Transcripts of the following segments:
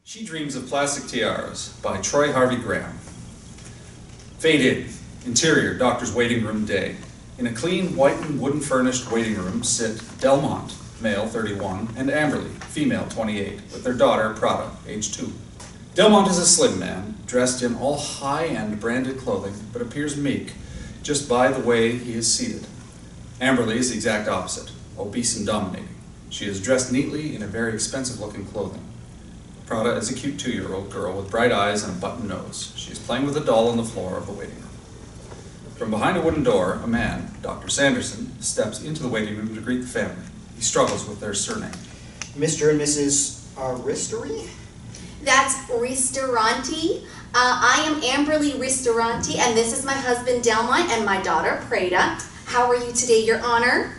She Dreams of Plastic Tiaras by Troy Harvey Graham. Fade in. Interior, doctor's waiting room day. In a clean, white and wooden furnished waiting room sit Delmot, male 31, and Amberly, female 28, with their daughter Prada, age 2. Delmot is a slim man, dressed in all high-end branded clothing, but appears meek, just by the way he is seated. Amberly is the exact opposite, obese and dominating. She is dressed neatly in a very expensive-looking clothing. Prada is a cute 2-year-old girl with bright eyes and a button nose. She is playing with a doll on the floor of the waiting room. From behind a wooden door, a man, Dr. Sanderson, steps into the waiting room to greet the family. He struggles with their surname. Mr. and Mrs. Ristori? That's Ristoranti. I am Amberly Ristoranti, and this is my husband Delmot and my daughter Prada. How are you today, Your Honor?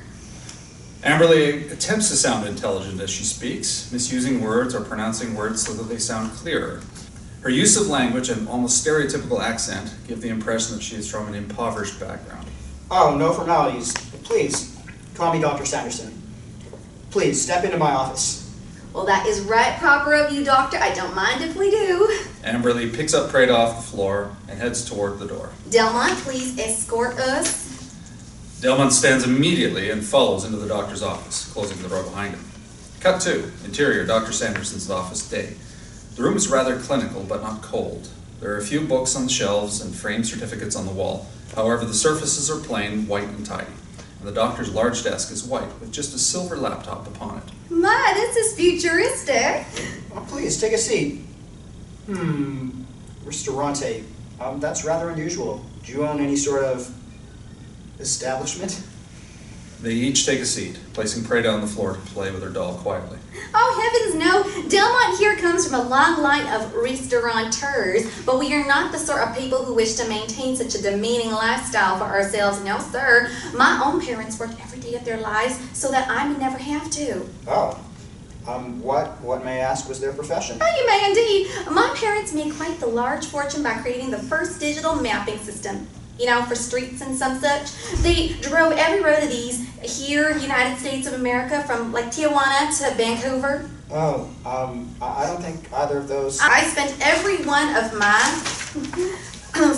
Amberly attempts to sound intelligent as she speaks, misusing words or pronouncing words so that they sound clearer. Her use of language and almost stereotypical accent give the impression that she is from an impoverished background. Oh, no formalities. Please, call me Dr. Sanderson. Please, step into my office. Well, that is right proper of you, Doctor. I don't mind if we do. Amberly picks up Prada off the floor and heads toward the door. Delmot, please escort us. Delmot stands immediately and follows into the doctor's office, closing the door behind him. Cut 2. Interior, Dr. Sanderson's office day. The room is rather clinical, but not cold. There are a few books on the shelves and framed certificates on the wall. However, the surfaces are plain, white, and tidy. And the doctor's large desk is white, with just a silver laptop upon it. My, this is futuristic. Oh, please, take a seat. Ristorante. That's rather unusual. Do you own any sort of establishment? They each take a seat, placing Prada on the floor to play with her doll quietly. Oh, heavens no. Delmot here comes from a long line of restaurateurs, but we are not the sort of people who wish to maintain such a demeaning lifestyle for ourselves. No, sir. My own parents worked every day of their lives so that I would never have to. Oh. What may I ask was their profession? Oh, you may indeed. My parents made quite the large fortune by creating the first digital mapping system. You know, for streets and some such. They drove every road of these here, United States of America, from like Tijuana to Vancouver. Oh, I don't think either of those. I spent every one of my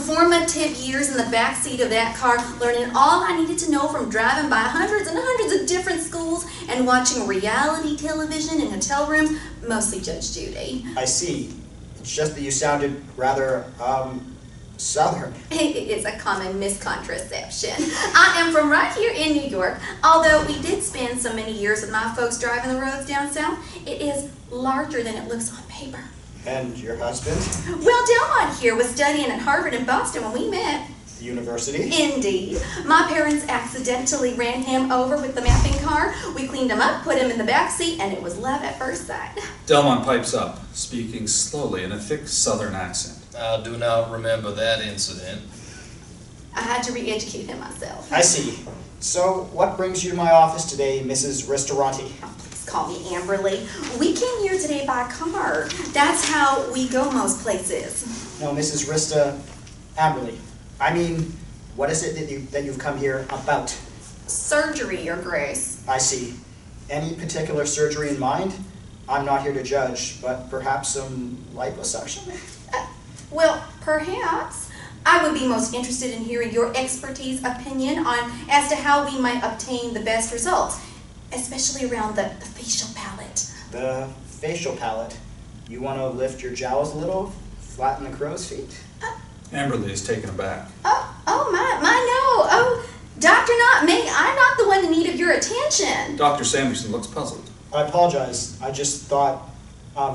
formative years in the back seat of that car, learning all I needed to know from driving by hundreds and hundreds of different schools and watching reality television in hotel rooms, mostly Judge Judy. I see. It's just that you sounded rather, Southern. It's a common miscontraception. I am from right here in New York. Although we did spend so many years with my folks driving the roads down south, it is larger than it looks on paper. And your husband? Well, Delmot here was studying at Harvard in Boston when we met. The university? Indeed. My parents accidentally ran him over with the mapping car. We cleaned him up, put him in the back seat, and it was love at first sight. Delmot pipes up, speaking slowly in a thick southern accent. I do not remember that incident. I had to re-educate him myself. I see. So, what brings you to my office today, Mrs. Ristorante? Oh, please call me Amberly. We came here today by car. That's how we go most places. No, Mrs. Amberly. I mean, what is it that you've come here about? Surgery, Your Grace. I see. Any particular surgery in mind? I'm not here to judge, but perhaps some liposuction? Well, perhaps. I would be most interested in hearing your expertise opinion as to how we might obtain the best results, especially around the facial palate. The facial palate? You want to lift your jowls a little? Flatten the crow's feet? Amberly is taken aback. Oh my, no. Oh, Doctor, not me. I'm not the one in need of your attention. Dr. Sanderson looks puzzled. I apologize. I just thought,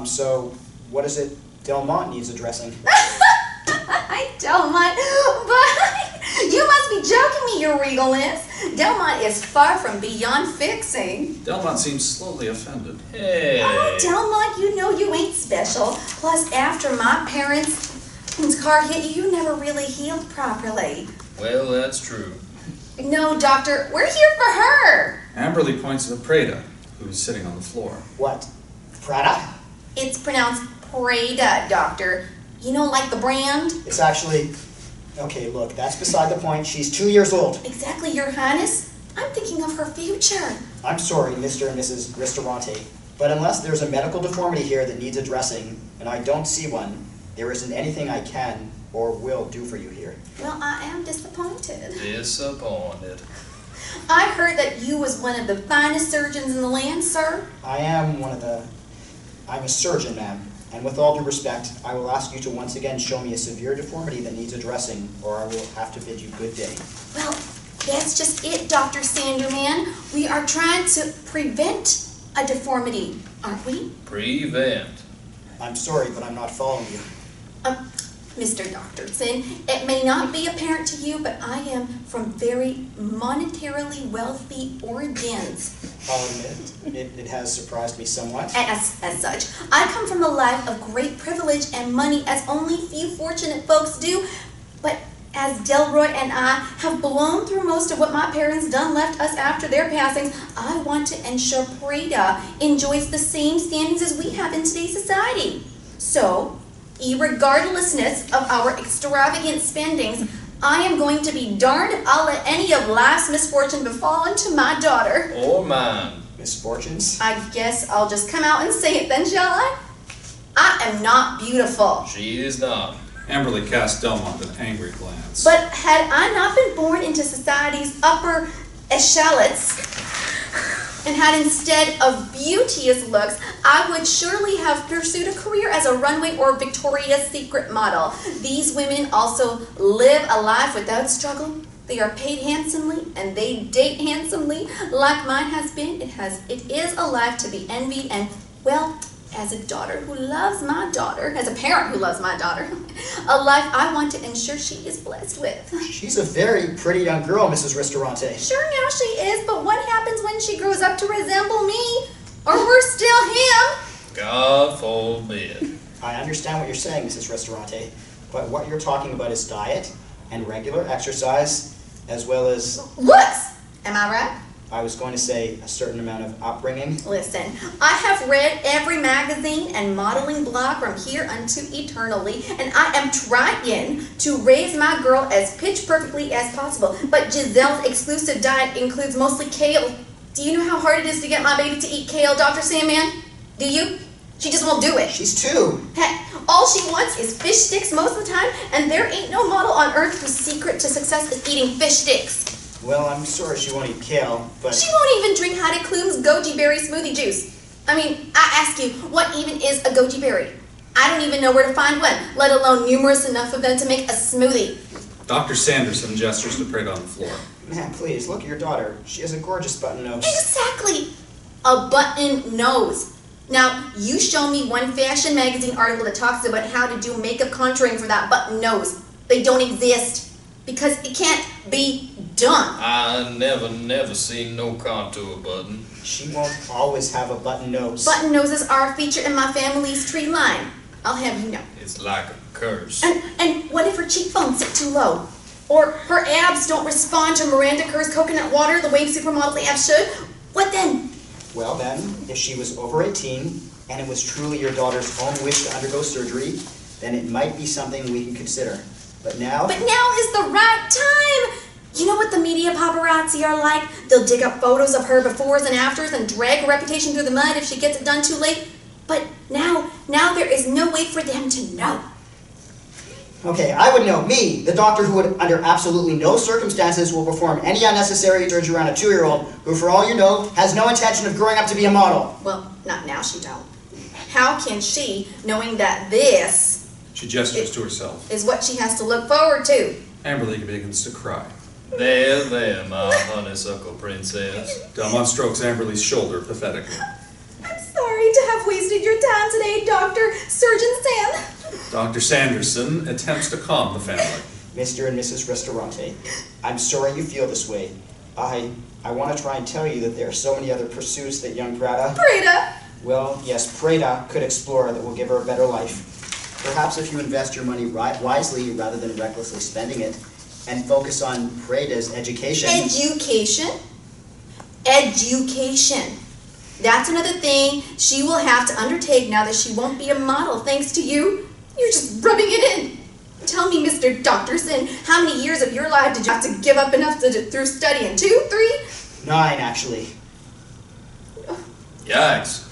so what is it Delmot needs addressing? I Delmot, but you must be joking me, Your Regalness. Delmot is far from beyond fixing. Delmot seems slowly offended. Hey. Oh, Delmot, you know you ain't special. Plus, after my parents' car hit you, you never really healed properly. Well, that's true. No, Doctor, we're here for her. Amberly points to Prada, who is sitting on the floor. What? Prada? It's pronounced Prada, Doctor. You know, like the brand? It's actually... Okay, look, that's beside the point. She's 2 years old. Exactly, Your Highness. I'm thinking of her future. I'm sorry, Mr. and Mrs. Ristorante. But unless there's a medical deformity here that needs addressing, and I don't see one, there isn't anything I can or will do for you here. Well, I am disappointed. Disappointed. I heard that you was one of the finest surgeons in the land, sir. I'm a surgeon, ma'am, and with all due respect, I will ask you to once again show me a severe deformity that needs addressing, or I will have to bid you good day. Well, that's just it, Dr. Sanderman. We are trying to prevent a deformity, aren't we? Prevent. I'm sorry, but I'm not following you. Mr. Doctorson, it may not be apparent to you, but I am from very monetarily wealthy origins. I'll admit, it has surprised me somewhat. As such, I come from a life of great privilege and money, as only few fortunate folks do. But as Delroy and I have blown through most of what my parents done left us after their passings, I want to ensure Prada enjoys the same standings as we have in today's society. So, irregardlessness of our extravagant spendings, I am going to be darned if I'll let any of life's misfortune befall unto my daughter. Or mine. Misfortunes? I guess I'll just come out and say it then, shall I? I am not beautiful. She is not. Amberly cast Delmot an angry glance. But had I not been born into society's upper echelons, and had instead of beauteous looks, I would surely have pursued a career as a runway or Victoria's Secret model. These women also live a life without struggle. They are paid handsomely, and they date handsomely, like mine has been. It is a life to be envied, and, well, as a daughter who loves my daughter, as a parent who loves my daughter, a life I want to ensure she is blessed with. She's a very pretty young girl, Mrs. Ristorante. Sure, now she is, but what happens when she grows up to resemble me? Or worse still, him? God forbid. I understand what you're saying, Mrs. Ristorante, but what you're talking about is diet and regular exercise, as well as, Looks! Am I right? I was going to say, a certain amount of upbringing. Listen, I have read every magazine and modeling blog from here unto eternally, and I am trying to raise my girl as pitch perfectly as possible. But Giselle's exclusive diet includes mostly kale. Do you know how hard it is to get my baby to eat kale, Dr. Sandman? Do you? She just won't do it. She's 2. Heck, all she wants is fish sticks most of the time, and there ain't no model on earth whose secret to success is eating fish sticks. Well, I'm sorry she won't eat kale, but... She won't even drink Heidi Klum's goji berry smoothie juice. I mean, I ask you, what even is a goji berry? I don't even know where to find one, let alone numerous enough of them to make a smoothie. Dr. Sanderson gestures to Prada on the floor. Man, please, look at your daughter. She has a gorgeous button nose. Exactly! A button nose. Now, you show me one fashion magazine article that talks about how to do makeup contouring for that button nose. They don't exist. Because it can't be done. I never seen no contour button. She won't always have a button nose. Button noses are a feature in my family's tree line. I'll have you know. It's like a curse. And what if her cheekbones sit too low? Or her abs don't respond to Miranda Kerr's coconut water the way supermodel abs should? What then? Well then, if she was over 18, and it was truly your daughter's own wish to undergo surgery, then it might be something we can consider. But now is the right time! You know what the media paparazzi are like? They'll dig up photos of her befores and afters and drag her reputation through the mud if she gets it done too late. But now there is no way for them to know. Okay, I would know. Me, the doctor who would, under absolutely no circumstances, will perform any unnecessary surgery on a 2-year-old who, for all you know, has no intention of growing up to be a model. Well, not now she don't. How can she, knowing that this She gestures to herself. is what she has to look forward to? Amberly begins to cry. There, my honeysuckle princess. Delmot strokes Amberly's shoulder pathetically. I'm sorry to have wasted your time today, Dr. Surgeon Sam. Dr. Sanderson attempts to calm the family. Mr. and Mrs. Ristorante, I'm sorry you feel this way. I want to try and tell you that there are so many other pursuits that young Prada, well, yes, Prada could explore that will give her a better life. Perhaps if you invest your money wisely rather than recklessly spending it, and focus on Prada's education. Education? Education. That's another thing she will have to undertake now that she won't be a model thanks to you. You're just rubbing it in. Tell me, Mr. Doctorson, how many years of your life did you have to give up enough through studying? 2, 3? 9, actually. Yikes.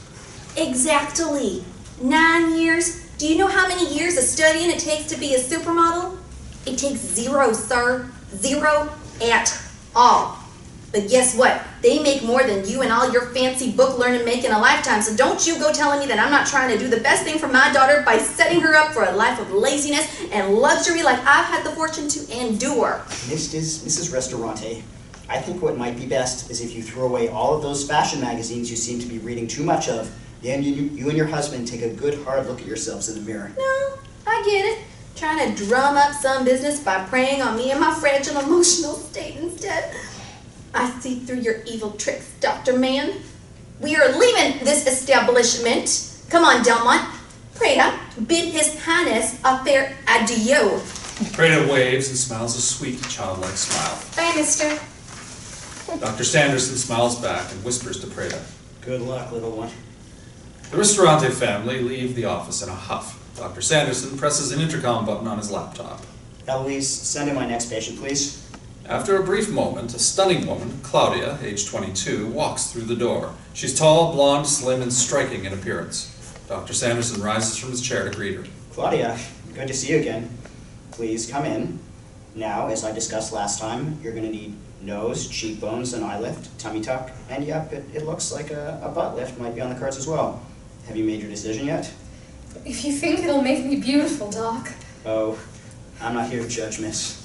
Exactly. 9 years. Do you know how many years of studying it takes to be a supermodel? It takes 0, sir. 0 at all. But guess what? They make more than you and all your fancy book learning make in a lifetime. So don't you go telling me that I'm not trying to do the best thing for my daughter by setting her up for a life of laziness and luxury like I've had the fortune to endure. Mrs. Restaurante, I think what might be best is if you throw away all of those fashion magazines you seem to be reading too much of. Then you and your husband take a good hard look at yourselves in the mirror. No, I get it. Trying to drum up some business by preying on me and my fragile emotional state instead. I see through your evil tricks, Dr. Mann. We are leaving this establishment. Come on, Delmot. Prada, bid His Highness a fair adieu. Prada waves and smiles a sweet, childlike smile. Bye, mister. Dr. Sanderson smiles back and whispers to Prada. Good luck, little one. The Ristorante family leave the office in a huff. Dr. Sanderson presses an intercom button on his laptop. Eloise, send in my next patient, please. After a brief moment, a stunning woman, Claudia, age 22, walks through the door. She's tall, blonde, slim, and striking in appearance. Dr. Sanderson rises from his chair to greet her. Claudia, good to see you again. Please come in. Now, as I discussed last time, you're going to need nose, cheekbones, an eye lift, tummy tuck, and yep, it looks like a butt lift might be on the cards as well. Have you made your decision yet? If you think it'll make me beautiful, Doc. Oh, I'm not here to judge, miss.